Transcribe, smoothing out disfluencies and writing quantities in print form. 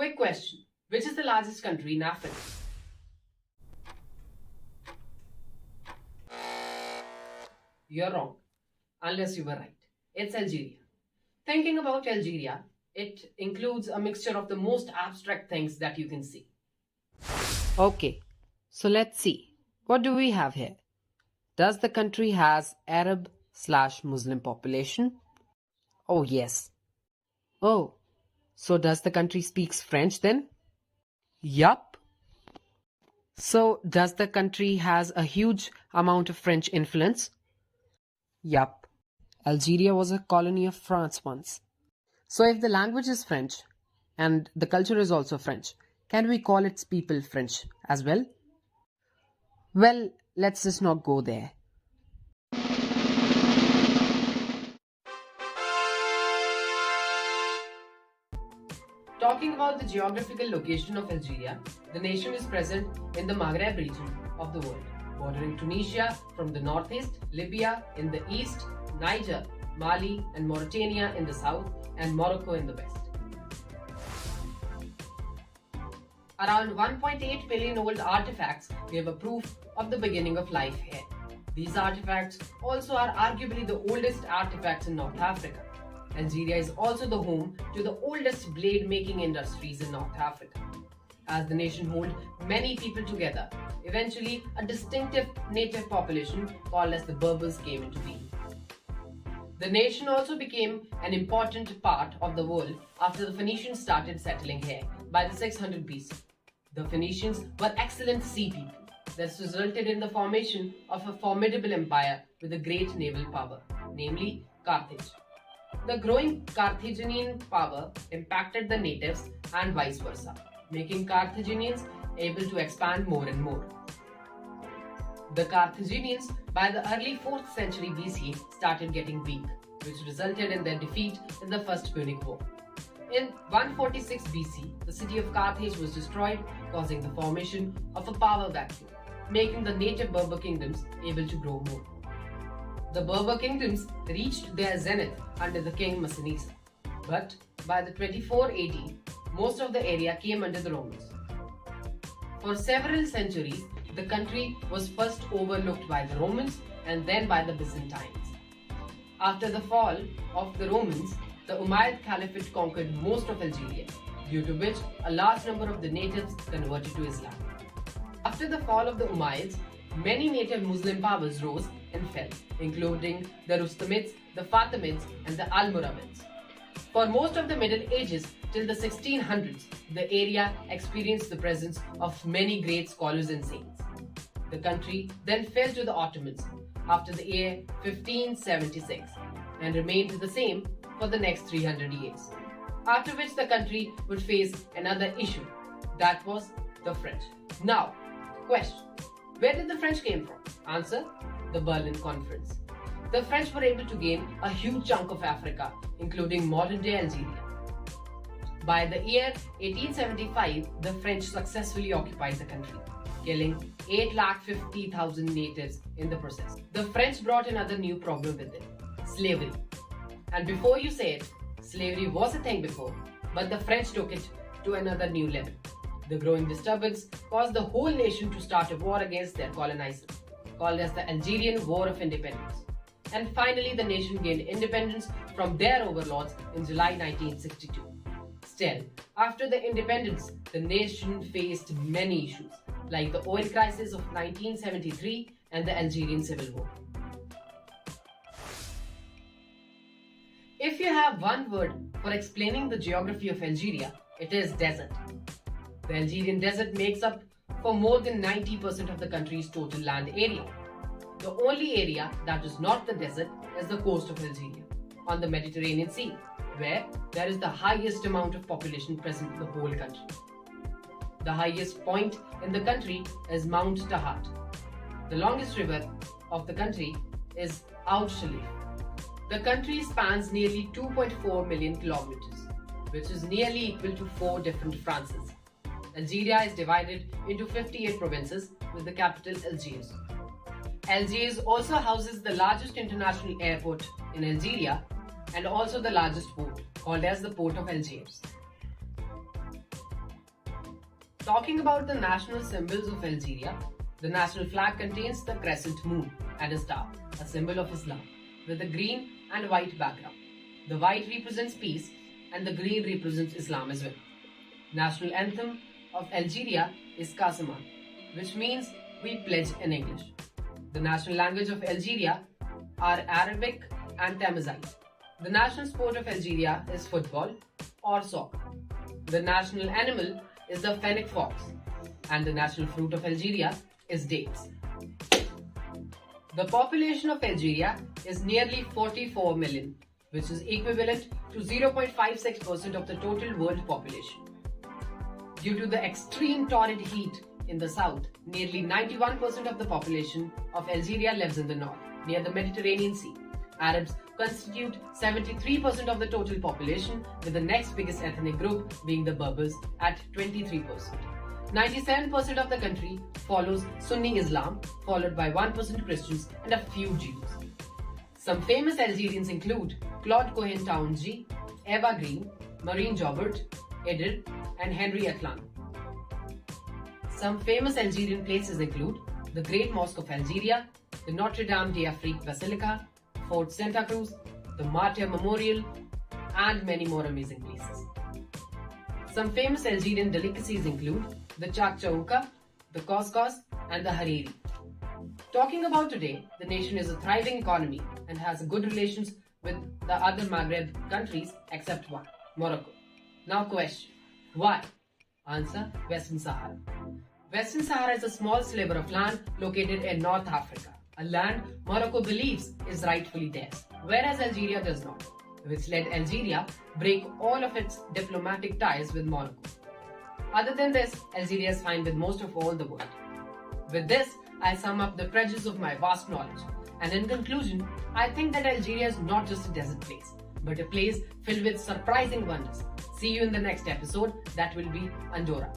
Quick question. Which is the largest country in Africa? You're wrong, unless you were right. It's Algeria. Thinking about Algeria, it includes a mixture of the most abstract things that you can see. Okay, so let's see. What do we have here? Does the country has Arab/Muslim population? Oh yes. Oh, so does the country speaks French then? Yup. So does the country has a huge amount of French influence? Yup. Algeria was a colony of France once. So if the language is French and the culture is also French, can we call its people French as well? Well, let's just not go there. Talking about the geographical location of Algeria, the nation is present in the Maghreb region of the world, bordering Tunisia from the northeast, Libya in the east, Niger, Mali and Mauritania in the south, and Morocco in the west. Around 1.8 million old artifacts give a proof of the beginning of life here. These artifacts also are arguably the oldest artifacts in North Africa. Algeria is also the home to the oldest blade making industries in North Africa. As the nation holds many people together, eventually a distinctive native population called as the Berbers came into being. The nation also became an important part of the world after the Phoenicians started settling here by the 600 BC. The Phoenicians were excellent sea people. This resulted in the formation of a formidable empire with a great naval power, namely Carthage. The growing Carthaginian power impacted the natives and vice versa, making Carthaginians able to expand more and more. The Carthaginians, by the early 4th century BC, started getting weak, which resulted in their defeat in the First Punic War. In 146 BC, the city of Carthage was destroyed, causing the formation of a power vacuum, making the native Berber kingdoms able to grow more. The Berber kingdoms reached their zenith under the king Massinissa, but by the 24 AD, most of the area came under the Romans. For several centuries, the country was first overlooked by the Romans and then by the Byzantines. After the fall of the Romans, the Umayyad Caliphate conquered most of Algeria, due to which a large number of the natives converted to Islam. After the fall of the Umayyads, many native Muslim powers rose and fell, including the Rustamids, the Fatimids, and the Almoravids. For most of the Middle Ages till the 1600s, the area experienced the presence of many great scholars and saints. The country then fell to the Ottomans after the year 1576 and remained the same for the next 300 years, after which the country would face another issue, that was the French. Now, question. Where did the French came from? Answer, the Berlin Conference. The French were able to gain a huge chunk of Africa, including modern-day Algeria. By the year 1875, the French successfully occupied the country, killing 850,000 natives in the process. The French brought another new problem with it, slavery. And before you say it, slavery was a thing before, but the French took it to another new level. The growing disturbance caused the whole nation to start a war against their colonizers, called as the Algerian War of Independence. And finally, the nation gained independence from their overlords in July 1962. Still, after the independence, the nation faced many issues, like the oil crisis of 1973 and the Algerian Civil War. If you have one word for explaining the geography of Algeria, it is desert. The Algerian desert makes up for more than 90% of the country's total land area. The only area that is not the desert is the coast of Algeria, on the Mediterranean Sea, where there is the highest amount of population present in the whole country. The highest point in the country is Mount Tahat. The longest river of the country is Oud Shalif. The country spans nearly 2.4 million kilometers, which is nearly equal to 4 different Frances. Algeria is divided into 58 provinces with the capital Algiers. Algiers also houses the largest international airport in Algeria and also the largest port, called as the Port of Algiers. Talking about the national symbols of Algeria, the national flag contains the crescent moon and a star, a symbol of Islam, with a green and white background. The white represents peace and the green represents Islam as well. National anthem of Algeria is Kasaman, which means we pledge in English. The national language of Algeria are Arabic and Tamazight. The national sport of Algeria is football or soccer. The national animal is the fennec fox, and the national fruit of Algeria is dates. The population of Algeria is nearly 44 million, which is equivalent to 0.56% of the total world population. Due to the extreme torrid heat in the south, nearly 91% of the population of Algeria lives in the north, near the Mediterranean Sea. Arabs constitute 73% of the total population, with the next biggest ethnic group being the Berbers at 23%. 97% of the country follows Sunni Islam, followed by 1% Christians and a few Jews. Some famous Algerians include Claude Cohen-Tounji, Eva Green, Marine Jobert, Edir, and Henry Atlan. Some famous Algerian places include the Great Mosque of Algeria, the Notre Dame d'Afrique Basilica, Fort Santa Cruz, the Martyr Memorial, and many more amazing places. Some famous Algerian delicacies include the chakchauka, the couscous, and the hariri. Talking about today, the nation is a thriving economy and has good relations with the other Maghreb countries except one, Morocco. Now question, why? Answer, Western Sahara. Western Sahara is a small sliver of land located in North Africa, a land Morocco believes is rightfully theirs, whereas Algeria does not, which led Algeria break all of its diplomatic ties with Morocco. Other than this, Algeria is fine with most of all the world. With this, I sum up the treasures of my vast knowledge. And in conclusion, I think that Algeria is not just a desert place, but a place filled with surprising wonders. See you in the next episode, that will be Andorra.